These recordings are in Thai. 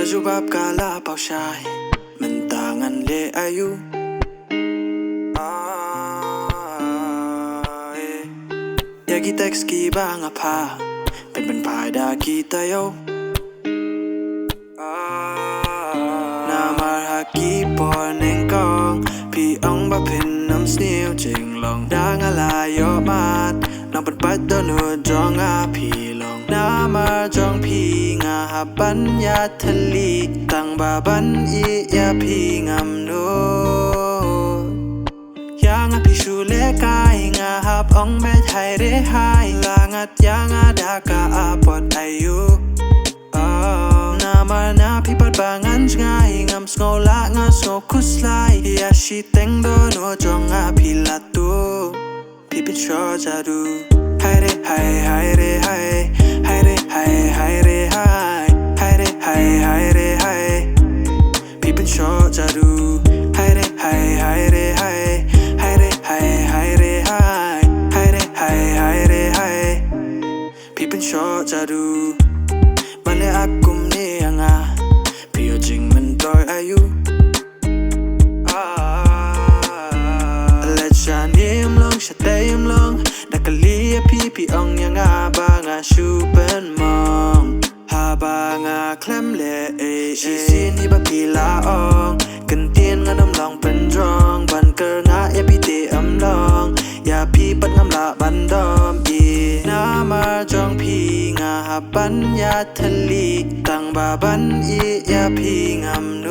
jubab kala pau shai mentangan le ayu ya ki text ki bang apaเป็นภายดากีตาโยนามาฮักกีปอนเองกองพี่อ่องบ่เป็นน้ำสนิวจิงลองดางอะไรยอมาดน้องเป็นปัดโดนจองอาพี่ลองนามาจองพี่งาฮับบัญญาทะลีตั้งบาบันอียาพี่งามโนยังพี่ชูเลกายงาฮับอ่องแม่ไทยเรหายลางัดยังดากาอาปอดอายุนามานาพี่ปัดบางันง่ายงามสโกละงาสโกคุสไลยาชีเต็งโดโนจงอาพี่ละตูพี่เป็นชอจะดูไฮเรไฮไฮเรไฮไฮเรไฮไฮเรไฮไฮเรไฮไฮเรไฮพี่เป็นชอจะดูไฮเรไฮไฮเรไฮไฮเรไฮไฮเรไฮไฮเรไฮไฮเรไฮพี่เป็นชอจะดูมันเลยอากุมนี่ยังอ่ะพี่จริงมันต่อยอายุและฉันยิ้มลงฉันได้ยิ้มลงดักกะลีพี่อ่องยังอ่ะบางอ่ะชูเป็นมองหาบางอ่ะเคลมเล่ชีซีนี่บักพี่ลาอองกันเตียนงานน้ำลองเป็นรองบันเกิงอ่ะอย่าพี่เตะอำลองอย่าพี่ปัดงำละบันดอมอีน้ามาจองพี่งาฮับบัญญาทะลีตั้งบาบันอียาพี่งามโน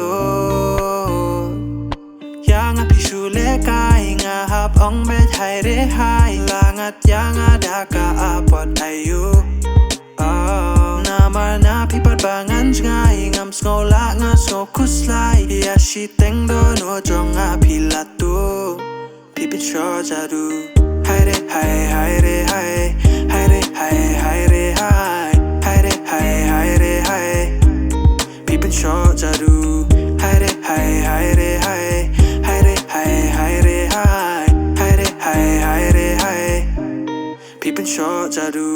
ยังพี่ชูเลกายงาฮับอ่องแม่ไทยเรหายลางัดยังดากาอาปอดอายุนามานาพี่ปัดบางันง่ายงามสโกละงาสโกคุสไลยาชีเต็งโดโนจงอาพี่ละตูพี่เป็นชอจะดูไฮเรไฮไฮเรไฮไฮเรไฮไฮเรไฮไฮเรไฮไฮเรไฮพี่เป็นชอจะดูไฮเรไฮไฮเรไฮไฮเรไฮไฮเรไฮไฮเรไฮไฮเรไฮพี่เป็นชอจะดู